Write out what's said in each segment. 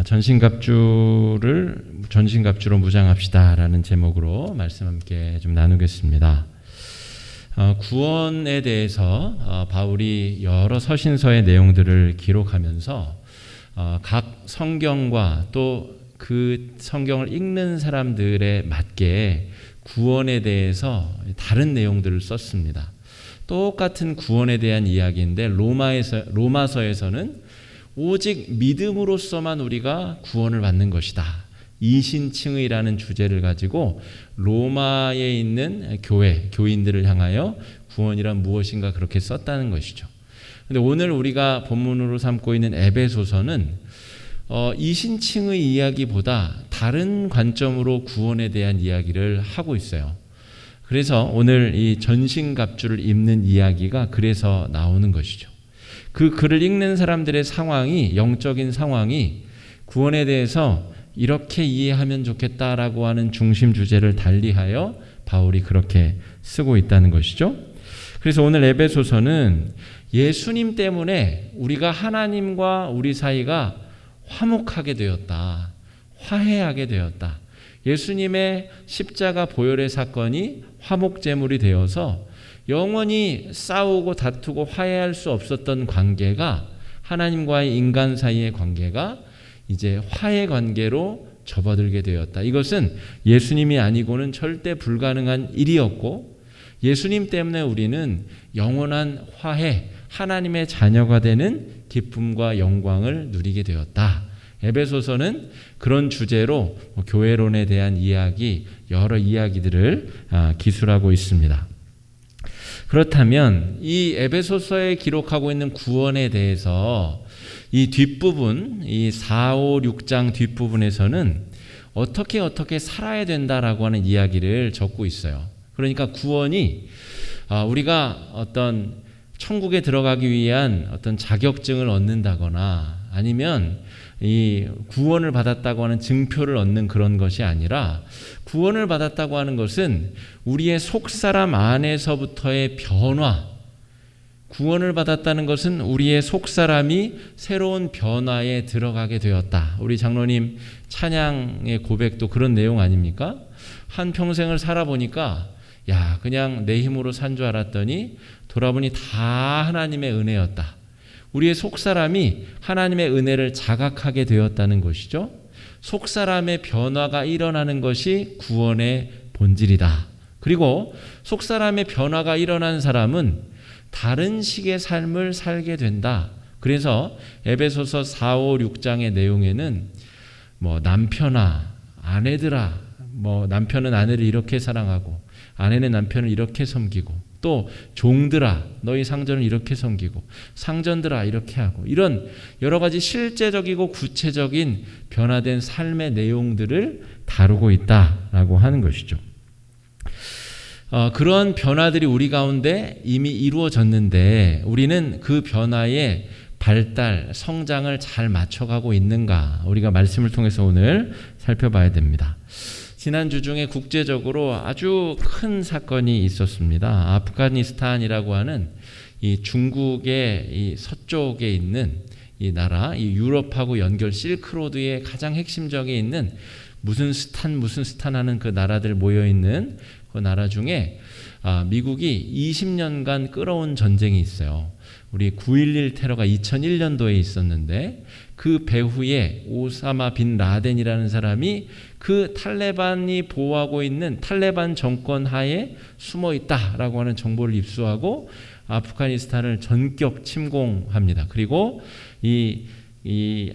전신갑주로 무장합시다라는 제목으로 말씀 함께 좀 나누겠습니다. 구원에 대해서 바울이 여러 서신서의 내용들을 기록하면서 각 성경과 또 그 성경을 읽는 사람들에 맞게 구원에 대해서 다른 내용들을 썼습니다. 똑같은 구원에 대한 이야기인데 로마서에서는 오직 믿음으로서만 우리가 구원을 받는 것이다. 이신칭의라는 주제를 가지고 로마에 있는 교인들을 향하여 구원이란 무엇인가 그렇게 썼다는 것이죠. 근데 오늘 우리가 본문으로 삼고 있는 에베소서는 이신칭의 이야기보다 다른 관점으로 구원에 대한 이야기를 하고 있어요. 그래서 오늘 이 전신갑주를 입는 이야기가 그래서 나오는 것이죠. 그 글을 읽는 사람들의 상황이, 영적인 상황이 구원에 대해서 이렇게 이해하면 좋겠다라고 하는 중심 주제를 달리하여 바울이 그렇게 쓰고 있다는 것이죠. 그래서 오늘 에베소서는 예수님 때문에 우리가 하나님과 우리 사이가 화목하게 되었다. 화해하게 되었다. 예수님의 십자가 보혈의 사건이 화목제물이 되어서 영원히 싸우고 다투고 화해할 수 없었던 관계가, 하나님과의 인간 사이의 관계가 이제 화해 관계로 접어들게 되었다. 이것은 예수님이 아니고는 절대 불가능한 일이었고, 예수님 때문에 우리는 영원한 화해, 하나님의 자녀가 되는 기쁨과 영광을 누리게 되었다. 에베소서는 그런 주제로 교회론에 대한 이야기, 여러 이야기들을 기술하고 있습니다. 그렇다면 이 에베소서에 기록하고 있는 구원에 대해서 이 뒷부분, 이 4, 5, 6장 뒷부분에서는 어떻게 살아야 된다라고 하는 이야기를 적고 있어요. 그러니까 구원이 우리가 어떤 천국에 들어가기 위한 어떤 자격증을 얻는다거나 아니면 이 구원을 받았다고 하는 증표를 얻는 그런 것이 아니라, 구원을 받았다고 하는 것은 우리의 속사람 안에서부터의 변화, 구원을 받았다는 것은 우리의 속사람이 새로운 변화에 들어가게 되었다. 우리 장로님 찬양의 고백도 그런 내용 아닙니까? 한평생을 살아보니까 그냥 내 힘으로 산 줄 알았더니 돌아보니 다 하나님의 은혜였다. 우리의 속사람이 하나님의 은혜를 자각하게 되었다는 것이죠. 속사람의 변화가 일어나는 것이 구원의 본질이다. 그리고 속사람의 변화가 일어난 사람은 다른 식의 삶을 살게 된다. 그래서 에베소서 4, 5, 6장의 내용에는 남편아, 아내들아, 남편은 아내를 이렇게 사랑하고 아내는 남편을 이렇게 섬기고, 또 종들아 너희 상전을 이렇게 섬기고 상전들아 이렇게 하고, 이런 여러 가지 실제적이고 구체적인 변화된 삶의 내용들을 다루고 있다라고 하는 것이죠. 그런 변화들이 우리 가운데 이미 이루어졌는데 우리는 그 변화의 발달, 성장을 잘 맞춰가고 있는가, 우리가 말씀을 통해서 오늘 살펴봐야 됩니다. 지난주 중에 국제적으로 아주 큰 사건이 있었습니다. 아프가니스탄이라고 하는 이 중국의 이 서쪽에 있는 이 나라, 이 유럽하고 연결 실크로드의 가장 핵심적에 있는 무슨 스탄 하는 그 나라들 모여있는 그 나라 중에 미국이 20년간 끌어온 전쟁이 있어요. 우리 9.11 테러가 2001년도에 있었는데 그 배후에 오사마 빈 라덴이라는 사람이 그 탈레반이 보호하고 있는 탈레반 정권 하에 숨어 있다라고 하는 정보를 입수하고 아프가니스탄을 전격 침공합니다. 그리고 이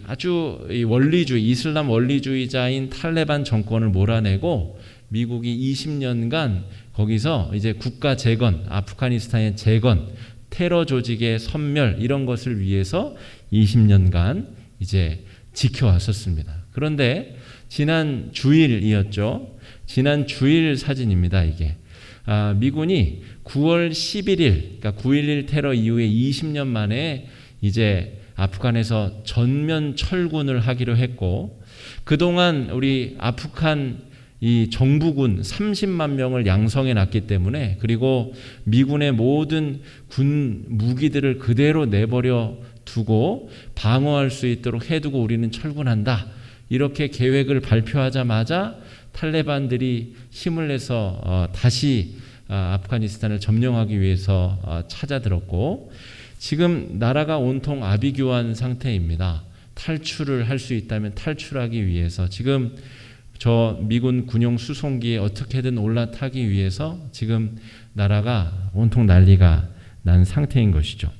아주 이슬람 원리주의자인 탈레반 정권을 몰아내고 미국이 20년간 거기서 이제 국가 재건, 아프가니스탄의 재건, 테러 조직의 섬멸, 이런 것을 위해서 20년간 이제 지켜왔었습니다. 그런데 지난 주일이었죠. 지난 주일 사진입니다. 이게 미군이 9월 11일, 그러니까 9.11 테러 이후에 20년 만에 이제 아프간에서 전면 철군을 하기로 했고, 그동안 우리 아프간 이 정부군 30만 명을 양성해 놨기 때문에, 그리고 미군의 모든 군 무기들을 그대로 내버려 두고 방어할 수 있도록 해두고 우리는 철군한다. 이렇게 계획을 발표하자마자 탈레반들이 힘을 내서 다시 아프가니스탄을 점령하기 위해서 찾아들었고, 지금 나라가 온통 아비규환 상태입니다. 탈출을 할 수 있다면 탈출하기 위해서 지금 저 미군 군용 수송기에 어떻게든 올라타기 위해서 지금 나라가 온통 난리가 난 상태인 것이죠.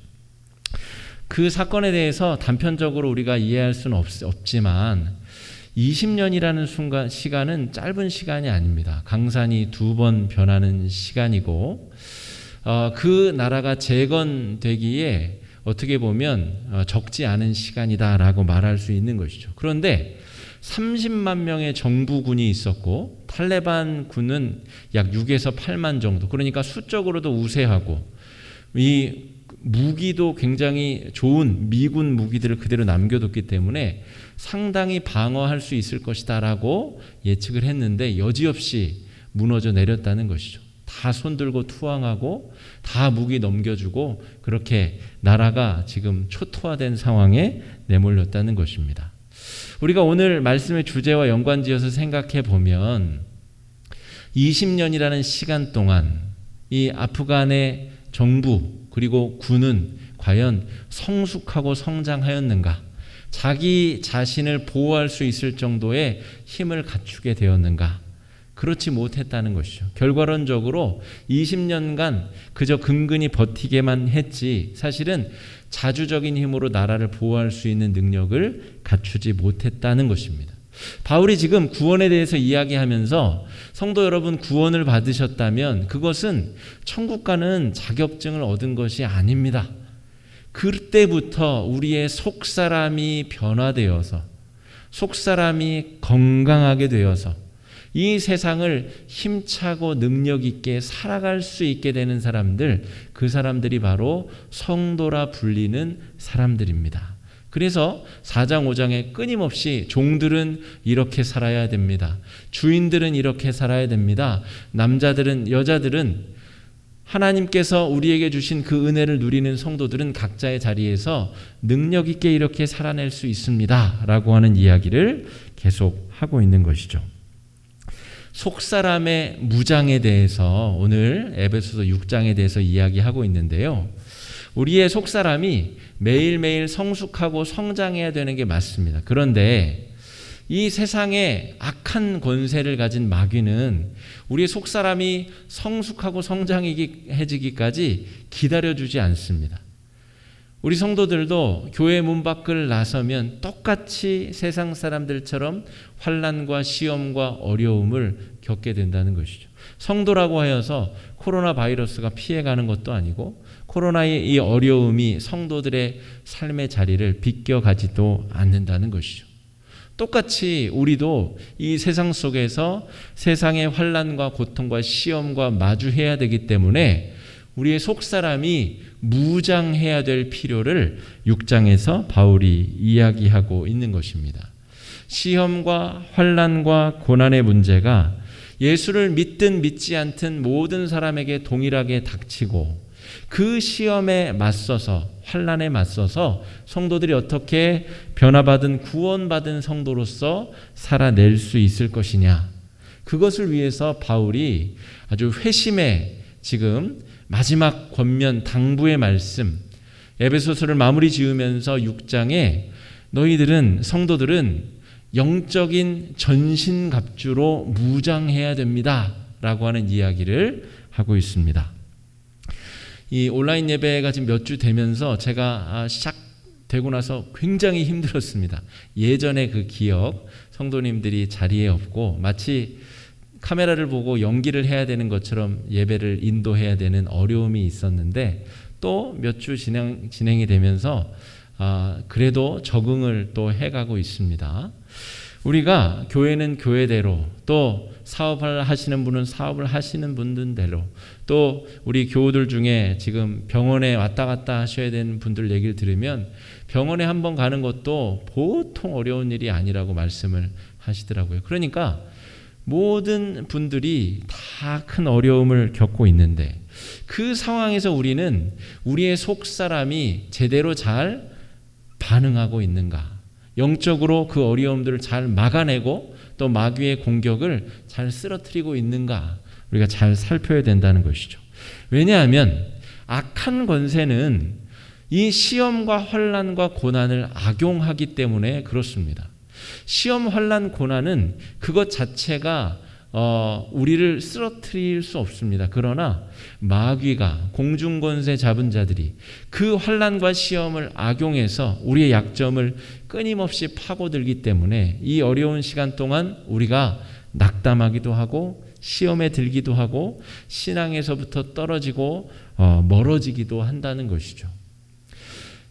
그 사건에 대해서 단편적으로 우리가 이해할 수는 없지만 20년이라는 시간은 짧은 시간이 아닙니다. 강산이 2번 변하는 시간이고, 그 나라가 재건되기에 어떻게 보면 적지 않은 시간이다라고 말할 수 있는 것이죠. 그런데 30만 명의 정부군이 있었고 탈레반 군은 약 6에서 8만 정도, 그러니까 수적으로도 우세하고 이 무기도 굉장히 좋은 미군 무기들을 그대로 남겨뒀기 때문에 상당히 방어할 수 있을 것이다라고 예측을 했는데 여지없이 무너져 내렸다는 것이죠. 다 손들고 투항하고 다 무기 넘겨주고 그렇게 나라가 지금 초토화된 상황에 내몰렸다는 것입니다. 우리가 오늘 말씀의 주제와 연관지어서 생각해 보면 20년이라는 시간 동안 이 아프간의 정부 그리고 군은 과연 성숙하고 성장하였는가? 자기 자신을 보호할 수 있을 정도의 힘을 갖추게 되었는가? 그렇지 못했다는 것이죠. 결과론적으로 20년간 그저 근근히 버티게만 했지 사실은 자주적인 힘으로 나라를 보호할 수 있는 능력을 갖추지 못했다는 것입니다. 바울이 지금 구원에 대해서 이야기하면서 성도 여러분, 구원을 받으셨다면 그것은 천국 가는 자격증을 얻은 것이 아닙니다. 그때부터 우리의 속사람이 변화되어서 속사람이 건강하게 되어서 이 세상을 힘차고 능력 있게 살아갈 수 있게 되는 사람들, 그 사람들이 바로 성도라 불리는 사람들입니다. 그래서 4장 5장에 끊임없이 종들은 이렇게 살아야 됩니다. 주인들은 이렇게 살아야 됩니다. 남자들은, 여자들은 하나님께서 우리에게 주신 그 은혜를 누리는 성도들은 각자의 자리에서 능력 있게 이렇게 살아낼 수 있습니다 라고 하는 이야기를 계속 하고 있는 것이죠. 속사람의 무장에 대해서 오늘 에베소서 6장에 대해서 이야기하고 있는데요. 우리의 속사람이 매일매일 성숙하고 성장해야 되는 게 맞습니다. 그런데 이 세상에 악한 권세를 가진 마귀는 우리의 속사람이 성숙하고 성장해지기까지 기다려주지 않습니다. 우리 성도들도 교회 문 밖을 나서면 똑같이 세상 사람들처럼 환난과 시험과 어려움을 겪게 된다는 것이죠. 성도라고 하여서 코로나 바이러스가 피해가는 것도 아니고 코로나의 이 어려움이 성도들의 삶의 자리를 비껴가지도 않는다는 것이죠. 똑같이 우리도 이 세상 속에서 세상의 환난과 고통과 시험과 마주해야 되기 때문에 우리의 속사람이 무장해야 될 필요를 6장에서 바울이 이야기하고 있는 것입니다. 시험과 환난과 고난의 문제가 예수를 믿든 믿지 않든 모든 사람에게 동일하게 닥치고 그 시험에 맞서서 환난에 맞서서 성도들이 어떻게 변화받은 구원받은 성도로서 살아낼 수 있을 것이냐, 그것을 위해서 바울이 아주 회심의 지금 마지막 권면 당부의 말씀 에베소서를 마무리 지으면서 6장에 너희들은 성도들은 영적인 전신갑주로 무장해야 됩니다 라고 하는 이야기를 하고 있습니다. 이 온라인 예배가 지금 몇 주 되면서 제가 시작되고 나서 굉장히 힘들었습니다. 예전의 그 기억, 성도님들이 자리에 없고 마치 카메라를 보고 연기를 해야 되는 것처럼 예배를 인도해야 되는 어려움이 있었는데 또 몇 주 진행이 되면서 그래도 적응을 또 해가고 있습니다. 우리가 교회는 교회대로, 또 사업을 하시는 분은 사업을 하시는 분들대로, 또 우리 교우들 중에 지금 병원에 왔다 갔다 하셔야 되는 분들 얘기를 들으면 병원에 한번 가는 것도 보통 어려운 일이 아니라고 말씀을 하시더라고요. 그러니까 모든 분들이 다 큰 어려움을 겪고 있는데 그 상황에서 우리는 우리의 속사람이 제대로 잘 반응하고 있는가, 영적으로 그 어려움들을 잘 막아내고 또 마귀의 공격을 잘 쓰러뜨리고 있는가 우리가 잘 살펴야 된다는 것이죠. 왜냐하면 악한 권세는 이 시험과 환난과 고난을 악용하기 때문에 그렇습니다. 시험, 환난, 고난은 그것 자체가 우리를 쓰러뜨릴 수 없습니다. 그러나 마귀가 공중권세 잡은 자들이 그 환난과 시험을 악용해서 우리의 약점을 끊임없이 파고들기 때문에 이 어려운 시간 동안 우리가 낙담하기도 하고 시험에 들기도 하고 신앙에서부터 떨어지고 멀어지기도 한다는 것이죠.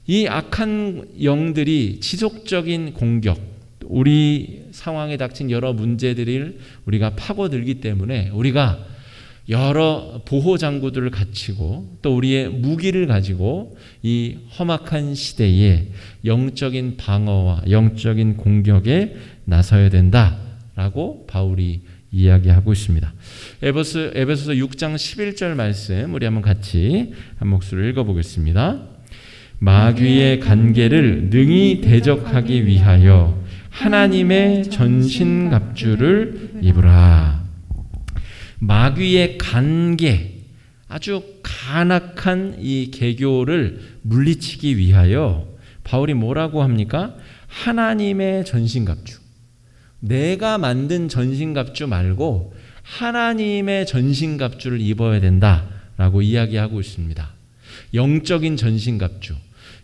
이 악한 영들이 지속적인 공격, 우리 상황에 닥친 여러 문제들을 우리가 파고들기 때문에 우리가 여러 보호장구들을 갖추고 또 우리의 무기를 가지고 이 험악한 시대에 영적인 방어와 영적인 공격에 나서야 된다라고 바울이 이야기하고 있습니다. 에베소서 6장 11절 말씀 우리 한번 같이 한 목소리를 읽어보겠습니다. 마귀의 간계를 능히 대적하기 위하여 하나님의 전신갑주를 입으라. 마귀의 간계, 아주 간악한 이 계교를 물리치기 위하여 바울이 뭐라고 합니까? 하나님의 전신갑주. 내가 만든 전신갑주 말고 하나님의 전신갑주를 입어야 된다라고 이야기하고 있습니다. 영적인 전신갑주.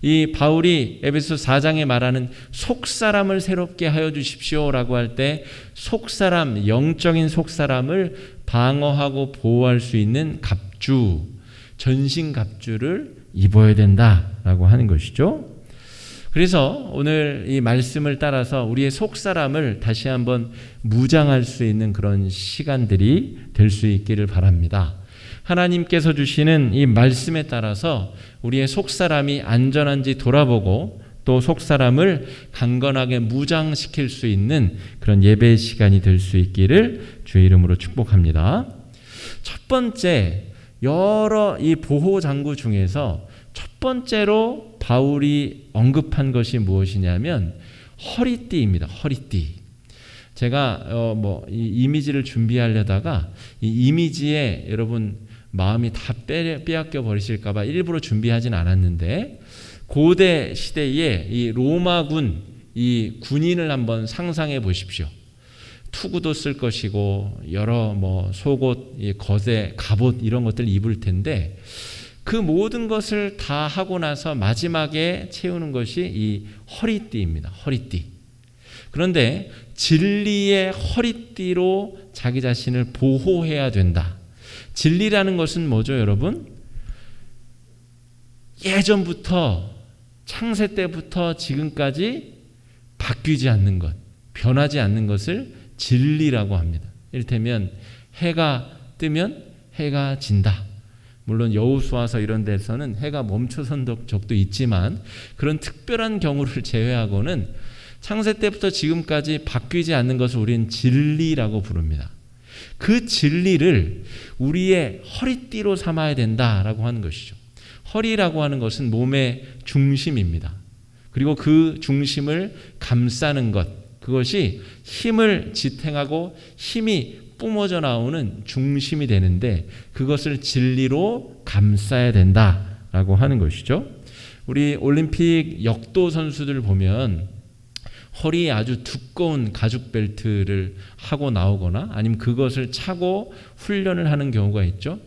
이 바울이 에베소 4장에 말하는 속사람을 새롭게 하여 주십시오라고 할 때 속사람, 영적인 속사람을 방어하고 보호할 수 있는 갑주, 전신갑주를 입어야 된다라고 하는 것이죠. 그래서 오늘 이 말씀을 따라서 우리의 속사람을 다시 한번 무장할 수 있는 그런 시간들이 될 수 있기를 바랍니다. 하나님께서 주시는 이 말씀에 따라서 우리의 속사람이 안전한지 돌아보고 또 속사람을 강건하게 무장시킬 수 있는 그런 예배의 시간이 될 수 있기를 주의 이름으로 축복합니다. 첫 번째, 여러 이 보호장구 중에서 첫 번째로 바울이 언급한 것이 무엇이냐면 허리띠입니다. 허리띠. 제가 이 이미지를 준비하려다가 이 이미지에 여러분 마음이 다 빼앗겨 버리실까봐 일부러 준비하진 않았는데 고대 시대에 이 로마군 이 군인을 한번 상상해 보십시오. 투구도 쓸 것이고 여러 속옷, 거제, 갑옷 이런 것들 입을 텐데 그 모든 것을 다 하고 나서 마지막에 채우는 것이 이 허리띠입니다. 허리띠. 그런데 진리의 허리띠로 자기 자신을 보호해야 된다. 진리라는 것은 뭐죠, 여러분? 예전부터 창세 때부터 지금까지 바뀌지 않는 것, 변하지 않는 것을 진리라고 합니다. 이를테면 해가 뜨면 해가 진다. 물론 여호수아서 이런 데서는 해가 멈춰선 적도 있지만 그런 특별한 경우를 제외하고는 창세 때부터 지금까지 바뀌지 않는 것을 우리는 진리라고 부릅니다. 그 진리를 우리의 허리띠로 삼아야 된다라고 하는 것이죠. 허리라고 하는 것은 몸의 중심입니다. 그리고 그 중심을 감싸는 것, 그것이 힘을 지탱하고 힘이 뿜어져 나오는 중심이 되는데 그것을 진리로 감싸야 된다라고 하는 것이죠. 우리 올림픽 역도 선수들 보면 허리에 아주 두꺼운 가죽 벨트를 하고 나오거나 아니면 그것을 차고 훈련을 하는 경우가 있죠.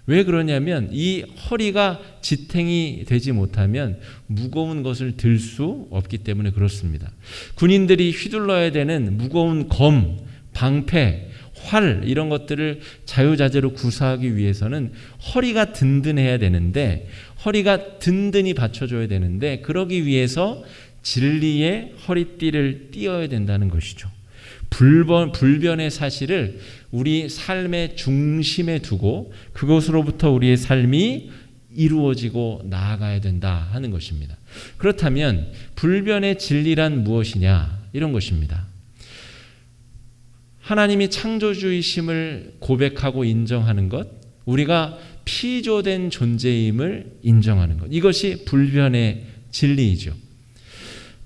왜 그러냐면 이 허리가 지탱이 되지 못하면 무거운 것을 들 수 없기 때문에 그렇습니다. 군인들이 휘둘러야 되는 무거운 검, 방패, 활 이런 것들을 자유자재로 구사하기 위해서는 허리가 든든해야 되는데 허리가 든든히 받쳐줘야 되는데 그러기 위해서 진리의 허리띠를 띄어야 된다는 것이죠. 불변의 사실을 우리 삶의 중심에 두고 그것으로부터 우리의 삶이 이루어지고 나아가야 된다 하는 것입니다. 그렇다면 불변의 진리란 무엇이냐? 이런 것입니다. 하나님이 창조주이심을 고백하고 인정하는 것, 우리가 피조된 존재임을 인정하는 것, 이것이 불변의 진리이죠.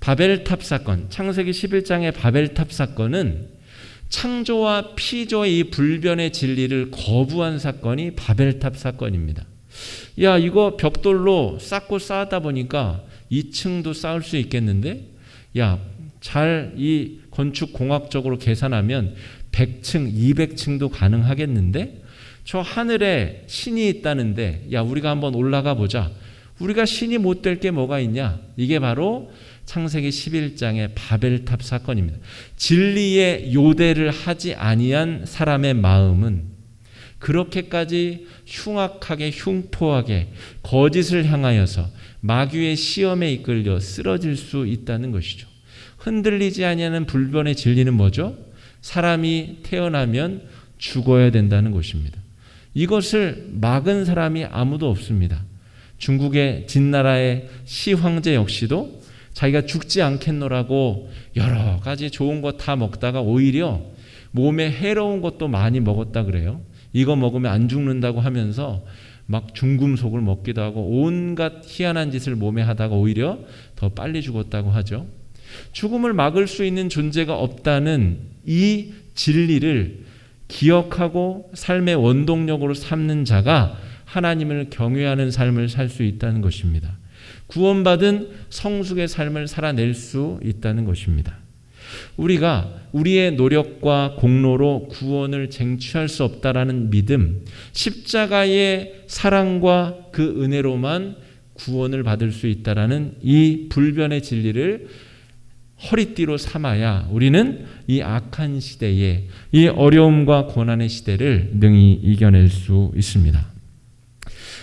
바벨탑 사건, 창세기 11장의 바벨탑 사건은 창조와 피조의 이 불변의 진리를 거부한 사건이 바벨탑 사건입니다. 야, 이거 벽돌로 쌓고 쌓다 보니까 2층도 쌓을 수 있겠는데? 야, 잘 이 건축 공학적으로 계산하면 100층, 200층도 가능하겠는데? 저 하늘에 신이 있다는데, 야, 우리가 한번 올라가 보자. 우리가 신이 못 될 게 뭐가 있냐? 이게 바로 창세기 11장의 바벨탑 사건입니다. 진리의 요대를 하지 아니한 사람의 마음은 그렇게까지 흉악하게 흉포하게 거짓을 향하여서 마귀의 시험에 이끌려 쓰러질 수 있다는 것이죠. 흔들리지 아니하는 불변의 진리는 뭐죠? 사람이 태어나면 죽어야 된다는 것입니다. 이것을 막은 사람이 아무도 없습니다. 중국의 진나라의 시 황제 역시도 자기가 죽지 않겠노라고 여러 가지 좋은 것 다 먹다가 오히려 몸에 해로운 것도 많이 먹었다 그래요. 이거 먹으면 안 죽는다고 하면서 막 중금속을 먹기도 하고 온갖 희한한 짓을 몸에 하다가 오히려 더 빨리 죽었다고 하죠. 죽음을 막을 수 있는 존재가 없다는 이 진리를 기억하고 삶의 원동력으로 삼는 자가 하나님을 경외하는 삶을 살 수 있다는 것입니다. 구원받은 성숙의 삶을 살아낼 수 있다는 것입니다. 우리가 우리의 노력과 공로로 구원을 쟁취할 수 없다라는 믿음, 십자가의 사랑과 그 은혜로만 구원을 받을 수 있다라는 이 불변의 진리를 허리띠로 삼아야 우리는 이 악한 시대에 이 어려움과 고난의 시대를 능히 이겨낼 수 있습니다.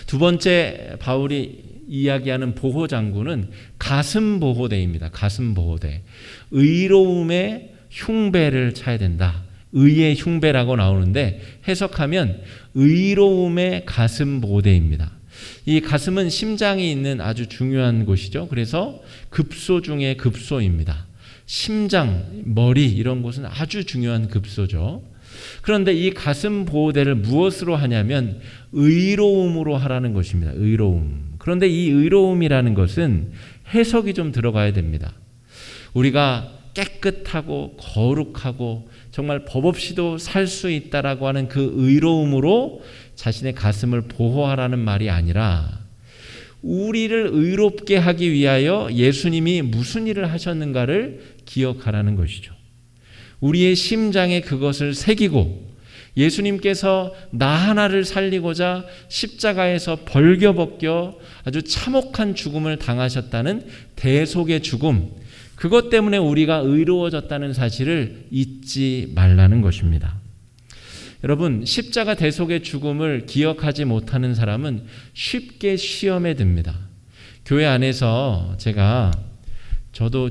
두 번째 바울이 이야기하는 보호장구는 가슴보호대입니다. 가슴보호대. 의로움의 흉배를 차야 된다. 의의 흉배라고 나오는데 해석하면 의로움의 가슴보호대입니다. 이 가슴은 심장이 있는 아주 중요한 곳이죠. 그래서 급소 중에 급소입니다. 심장, 머리 이런 곳은 아주 중요한 급소죠. 그런데 이 가슴 보호대를 무엇으로 하냐면 의로움으로 하라는 것입니다. 의로움. 그런데 이 의로움이라는 것은 해석이 좀 들어가야 됩니다. 우리가 깨끗하고 거룩하고 정말 법 없이도 살 수 있다라고 하는 그 의로움으로 자신의 가슴을 보호하라는 말이 아니라 우리를 의롭게 하기 위하여 예수님이 무슨 일을 하셨는가를 기억하라는 것이죠. 우리의 심장에 그것을 새기고 예수님께서 나 하나를 살리고자 십자가에서 벌겨벗겨 아주 참혹한 죽음을 당하셨다는 대속의 죽음, 그것 때문에 우리가 의로워졌다는 사실을 잊지 말라는 것입니다. 여러분, 십자가 대속의 죽음을 기억하지 못하는 사람은 쉽게 시험에 듭니다. 교회 안에서 저도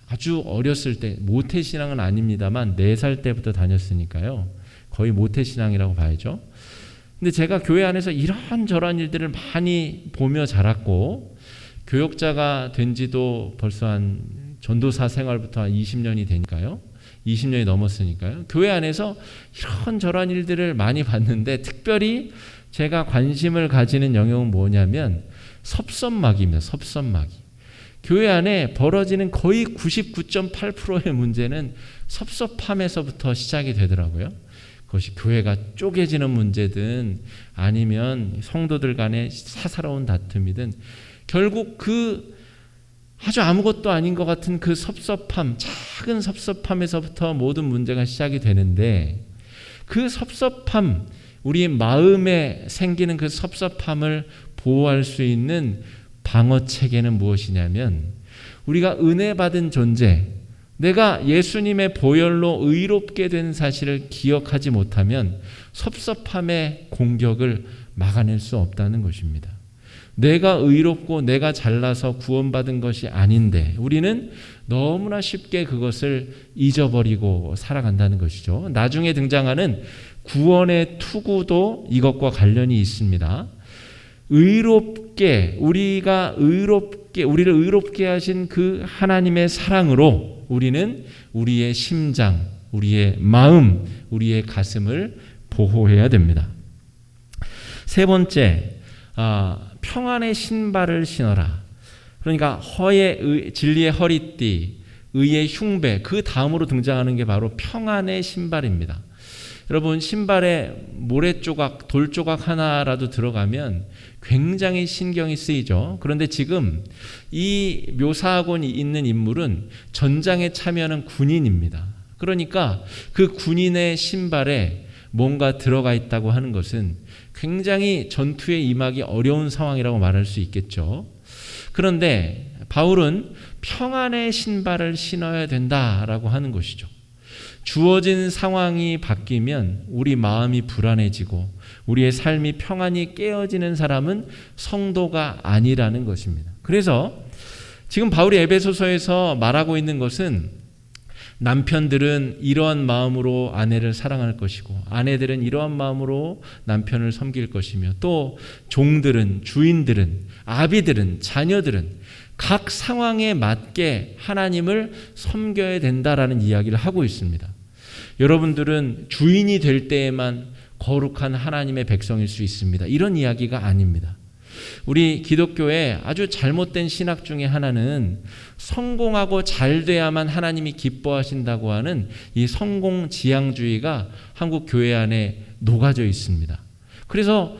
아주 어렸을 때, 모태신앙은 아닙니다만 4살 때부터 다녔으니까요. 거의 모태신앙이라고 봐야죠. 근데 제가 교회 안에서 이런저런 일들을 많이 보며 자랐고 교역자가 된 지도 벌써 한 전도사 생활부터 한 20년이 되니까요. 20년이 넘었으니까요. 교회 안에서 이런저런 일들을 많이 봤는데 특별히 제가 관심을 가지는 영역은 뭐냐면 섭섭마귀입니다. 섭섭마귀. 교회 안에 벌어지는 거의 99.8%의 문제는 섭섭함에서부터 시작이 되더라고요. 그것이 교회가 쪼개지는 문제든 아니면 성도들 간의 사사로운 다툼이든 결국 그 아주 아무것도 아닌 것 같은 그 섭섭함, 작은 섭섭함에서부터 모든 문제가 시작이 되는데 그 섭섭함, 우리 마음에 생기는 그 섭섭함을 보호할 수 있는 방어체계는 무엇이냐면 우리가 은혜 받은 존재, 내가 예수님의 보혈로 의롭게 된 사실을 기억하지 못하면 섭섭함의 공격을 막아낼 수 없다는 것입니다. 내가 의롭고 내가 잘나서 구원받은 것이 아닌데 우리는 너무나 쉽게 그것을 잊어버리고 살아간다는 것이죠. 나중에 등장하는 구원의 투구도 이것과 관련이 있습니다. 우리를 의롭게 하신 그 하나님의 사랑으로 우리는 우리의 심장, 우리의 마음, 우리의 가슴을 보호해야 됩니다. 세 번째, 평안의 신발을 신어라. 그러니까 진리의 허리띠, 의의 흉배, 그 다음으로 등장하는 게 바로 평안의 신발입니다. 여러분, 신발에 모래조각, 돌조각 하나라도 들어가면 굉장히 신경이 쓰이죠. 그런데 지금 이 묘사하고 있는 인물은 전장에 참여하는 군인입니다. 그러니까 그 군인의 신발에 뭔가 들어가 있다고 하는 것은 굉장히 전투에 임하기 어려운 상황이라고 말할 수 있겠죠. 그런데 바울은 평안의 신발을 신어야 된다라고 하는 것이죠. 주어진 상황이 바뀌면 우리 마음이 불안해지고 우리의 삶이 평안이 깨어지는 사람은 성도가 아니라는 것입니다. 그래서 지금 바울이 에베소서에서 말하고 있는 것은 남편들은 이러한 마음으로 아내를 사랑할 것이고 아내들은 이러한 마음으로 남편을 섬길 것이며 또 종들은, 주인들은, 아비들은, 자녀들은 각 상황에 맞게 하나님을 섬겨야 된다라는 이야기를 하고 있습니다. 여러분들은 주인이 될 때에만 거룩한 하나님의 백성일 수 있습니다. 이런 이야기가 아닙니다. 우리 기독교의 아주 잘못된 신학 중에 하나는 성공하고 잘 돼야만 하나님이 기뻐하신다고 하는 이 성공지향주의가 한국 교회 안에 녹아져 있습니다. 그래서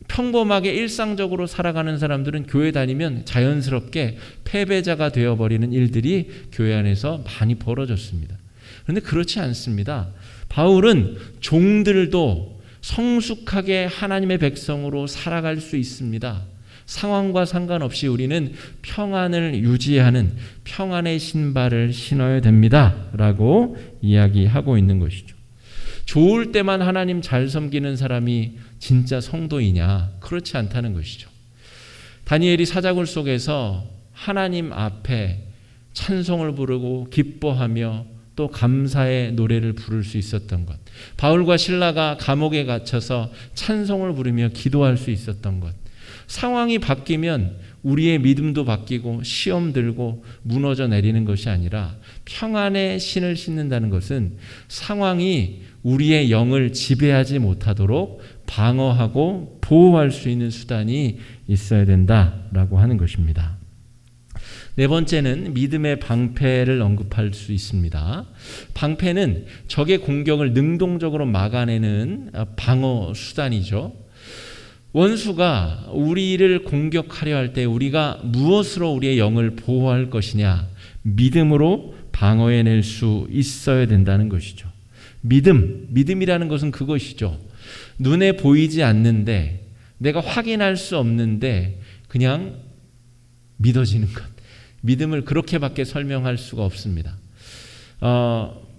평범하게 일상적으로 살아가는 사람들은 교회 다니면 자연스럽게 패배자가 되어버리는 일들이 교회 안에서 많이 벌어졌습니다. 그런데 그렇지 않습니다. 바울은 종들도 성숙하게 하나님의 백성으로 살아갈 수 있습니다. 상황과 상관없이 우리는 평안을 유지하는 평안의 신발을 신어야 됩니다. 라고 이야기하고 있는 것이죠. 좋을 때만 하나님 잘 섬기는 사람이 진짜 성도이냐? 그렇지 않다는 것이죠. 다니엘이 사자굴 속에서 하나님 앞에 찬송을 부르고 기뻐하며 또 감사의 노래를 부를 수 있었던 것, 바울과 실라가 감옥에 갇혀서 찬송을 부르며 기도할 수 있었던 것, 상황이 바뀌면 우리의 믿음도 바뀌고 시험 들고 무너져 내리는 것이 아니라 평안의 신을 신는다는 것은 상황이 우리의 영을 지배하지 못하도록 방어하고 보호할 수 있는 수단이 있어야 된다라고 하는 것입니다. 네 번째는 믿음의 방패를 언급할 수 있습니다. 방패는 적의 공격을 능동적으로 막아내는 방어 수단이죠. 원수가 우리를 공격하려 할 때 우리가 무엇으로 우리의 영을 보호할 것이냐? 믿음으로 방어해낼 수 있어야 된다는 것이죠. 믿음이라는 것은 그것이죠. 눈에 보이지 않는데 내가 확인할 수 없는데 그냥 믿어지는 것. 믿음을 그렇게밖에 설명할 수가 없습니다.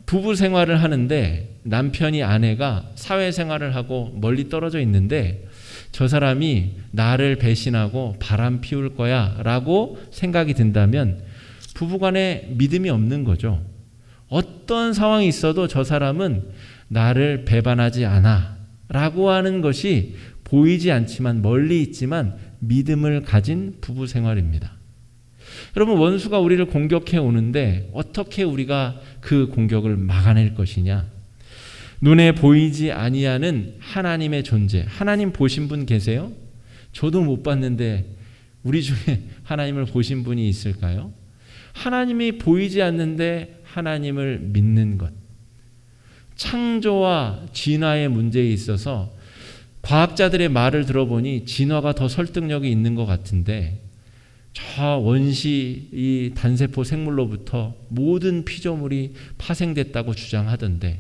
부부 생활을 하는데 남편이 아내가 사회생활을 하고 멀리 떨어져 있는데 저 사람이 나를 배신하고 바람 피울 거야 라고 생각이 든다면 부부간에 믿음이 없는 거죠. 어떤 상황이 있어도 저 사람은 나를 배반하지 않아 라고 하는 것이 보이지 않지만 멀리 있지만 믿음을 가진 부부 생활입니다. 여러분, 원수가 우리를 공격해 오는데 어떻게 우리가 그 공격을 막아낼 것이냐? 눈에 보이지 아니하는 하나님의 존재. 하나님 보신 분 계세요? 저도 못 봤는데 우리 중에 하나님을 보신 분이 있을까요? 하나님이 보이지 않는데 하나님을 믿는 것. 창조와 진화의 문제에 있어서 과학자들의 말을 들어보니 진화가 더 설득력이 있는 것 같은데 저 원시 이 단세포 생물로부터 모든 피조물이 파생됐다고 주장하던데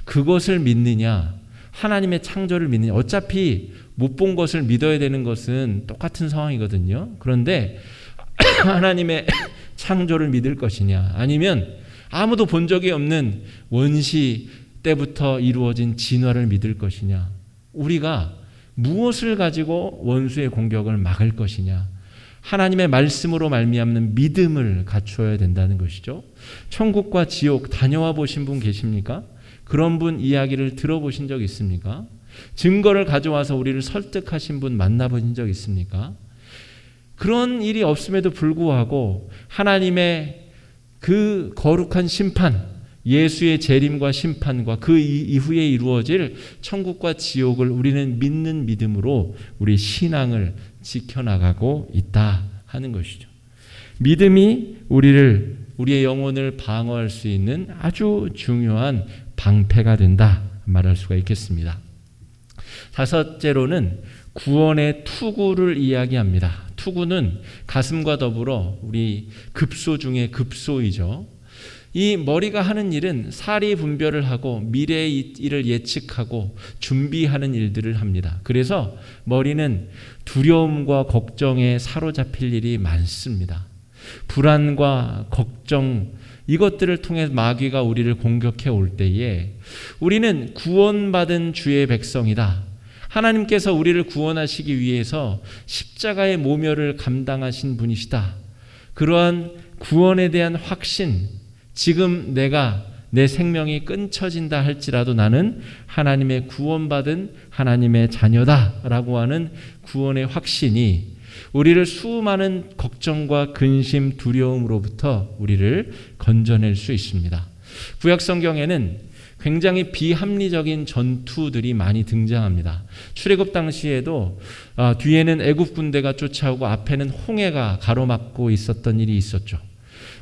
그것을 믿느냐, 하나님의 창조를 믿느냐. 어차피 못 본 것을 믿어야 되는 것은 똑같은 상황이거든요. 그런데 하나님의 창조를 믿을 것이냐, 아니면 아무도 본 적이 없는 원시 때부터 이루어진 진화를 믿을 것이냐. 우리가 무엇을 가지고 원수의 공격을 막을 것이냐. 하나님의 말씀으로 말미암는 믿음을 갖추어야 된다는 것이죠. 천국과 지옥 다녀와 보신 분 계십니까? 그런 분 이야기를 들어보신 적 있습니까? 증거를 가져와서 우리를 설득하신 분 만나보신 적 있습니까? 그런 일이 없음에도 불구하고 하나님의 그 거룩한 심판, 예수의 재림과 심판과 그 이후에 이루어질 천국과 지옥을 우리는 믿는 믿음으로 우리 신앙을 지켜나가고 있다 하는 것이죠. 믿음이 우리의 영혼을 방어할 수 있는 아주 중요한 방패가 된다 말할 수가 있겠습니다. 다섯째로는 구원의 투구를 이야기합니다. 투구는 가슴과 더불어 우리 급소 중에 급소이죠. 이 머리가 하는 일은 사리 분별을 하고 미래의 일을 예측하고 준비하는 일들을 합니다. 그래서 머리는 두려움과 걱정에 사로잡힐 일이 많습니다. 불안과 걱정, 이것들을 통해 마귀가 우리를 공격해 올 때에 우리는 구원받은 주의 백성이다. 하나님께서 우리를 구원하시기 위해서 십자가의 모멸을 감당하신 분이시다. 그러한 구원에 대한 확신, 지금 내 생명이 끊쳐진다 할지라도 나는 하나님의 구원받은 하나님의 자녀다라고 하는 구원의 확신이 우리를 수많은 걱정과 근심, 두려움으로부터 우리를 건져낼 수 있습니다. 구약 성경에는 굉장히 비합리적인 전투들이 많이 등장합니다. 출애굽 당시에도 뒤에는 애굽 군대가 쫓아오고 앞에는 홍해가 가로막고 있었던 일이 있었죠.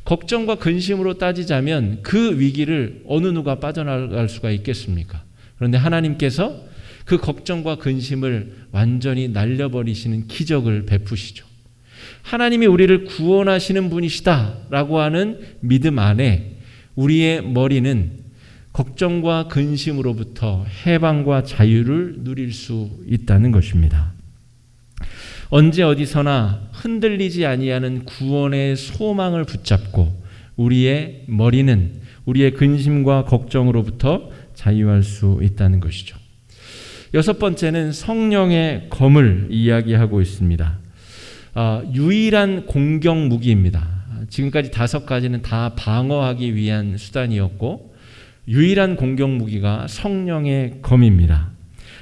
걱정과 근심으로 따지자면 그 위기를 어느 누가 빠져나갈 수가 있겠습니까? 그런데 하나님께서 그 걱정과 근심을 완전히 날려버리시는 기적을 베푸시죠. 하나님이 우리를 구원하시는 분이시다라고 하는 믿음 안에 우리의 머리는 걱정과 근심으로부터 해방과 자유를 누릴 수 있다는 것입니다. 언제 어디서나 흔들리지 아니하는 구원의 소망을 붙잡고 우리의 머리는 우리의 근심과 걱정으로부터 자유할 수 있다는 것이죠. 여섯 번째는 성령의 검을 이야기하고 있습니다. 유일한 공격 무기입니다. 지금까지 5가지는 다 방어하기 위한 수단이었고 유일한 공격 무기가 성령의 검입니다.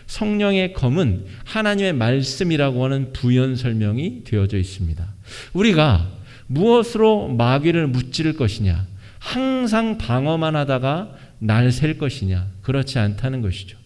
성령의 검은 하나님의 말씀이라고 하는 부연 설명이 되어져 있습니다. 우리가 무엇으로 마귀를 무찌를 것이냐, 항상 방어만 하다가 날 셀 것이냐, 그렇지 않다는 것이죠.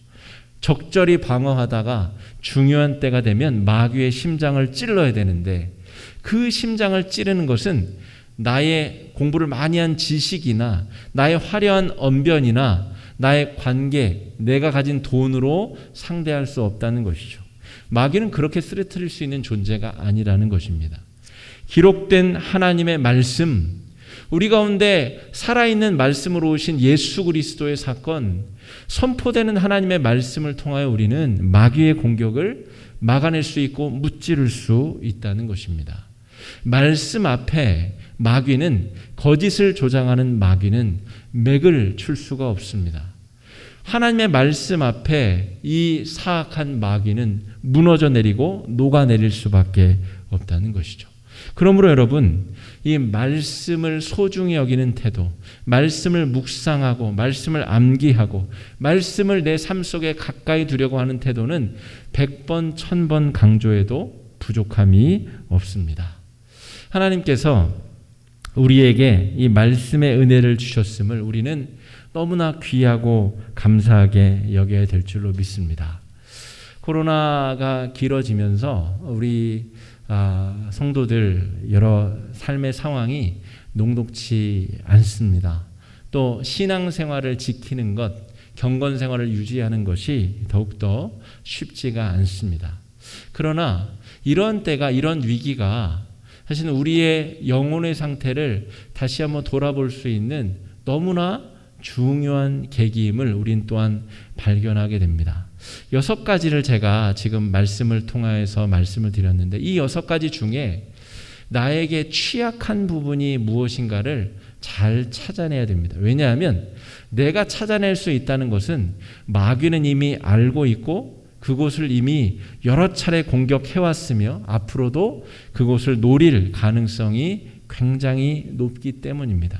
적절히 방어하다가 중요한 때가 되면 마귀의 심장을 찔러야 되는데 그 심장을 찌르는 것은 나의 공부를 많이 한 지식이나 나의 화려한 언변이나 나의 관계, 내가 가진 돈으로 상대할 수 없다는 것이죠. 마귀는 그렇게 쓰러뜨릴 수 있는 존재가 아니라는 것입니다. 기록된 하나님의 말씀, 우리 가운데 살아있는 말씀으로 오신 예수 그리스도의 사건, 선포되는 하나님의 말씀을 통하여 우리는 마귀의 공격을 막아낼 수 있고 무찌를 수 있다는 것입니다. 말씀 앞에 마귀는, 거짓을 조장하는 마귀는 맥을 출 수가 없습니다. 하나님의 말씀 앞에 이 사악한 마귀는 무너져 내리고 녹아내릴 수밖에 없다는 것이죠. 그러므로 여러분, 이 말씀을 소중히 여기는 태도, 말씀을 묵상하고 말씀을 암기하고 말씀을 내 삶 속에 가까이 두려고 하는 태도는 100번, 1000번 강조해도 부족함이 없습니다. 하나님께서 우리에게 이 말씀의 은혜를 주셨음을 우리는 너무나 귀하고 감사하게 여겨야 될 줄로 믿습니다. 코로나가 길어지면서 우리 성도들 여러 삶의 상황이 녹록지 않습니다. 또 신앙생활을 지키는 것, 경건생활을 유지하는 것이 더욱더 쉽지가 않습니다. 그러나 이런 때가, 이런 위기가 사실은 우리의 영혼의 상태를 다시 한번 돌아볼 수 있는 너무나 중요한 계기임을 우린 또한 발견하게 됩니다. 6가지를 제가 지금 말씀을 통하여서 말씀을 드렸는데 이 6가지 중에 나에게 취약한 부분이 무엇인가를 잘 찾아내야 됩니다. 왜냐하면 내가 찾아낼 수 있다는 것은 마귀는 이미 알고 있고 그곳을 이미 여러 차례 공격해왔으며 앞으로도 그곳을 노릴 가능성이 굉장히 높기 때문입니다.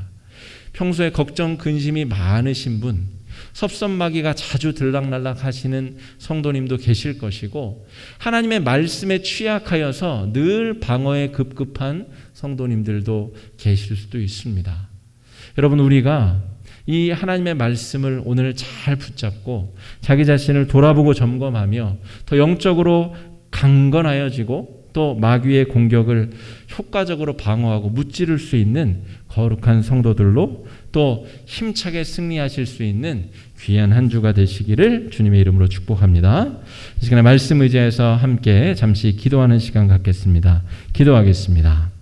평소에 걱정, 근심이 많으신 분, 섭섭마귀가 자주 들락날락 하시는 성도님도 계실 것이고 하나님의 말씀에 취약하여서 늘 방어에 급급한 성도님들도 계실 수도 있습니다. 여러분, 우리가 이 하나님의 말씀을 오늘 잘 붙잡고 자기 자신을 돌아보고 점검하며 더 영적으로 강건하여지고 또 마귀의 공격을 효과적으로 방어하고 무찌를 수 있는 거룩한 성도들로 또 힘차게 승리하실 수 있는 귀한 한 주가 되시기를 주님의 이름으로 축복합니다. 이 시간에 말씀 의지해서 함께 잠시 기도하는 시간 갖겠습니다. 기도하겠습니다.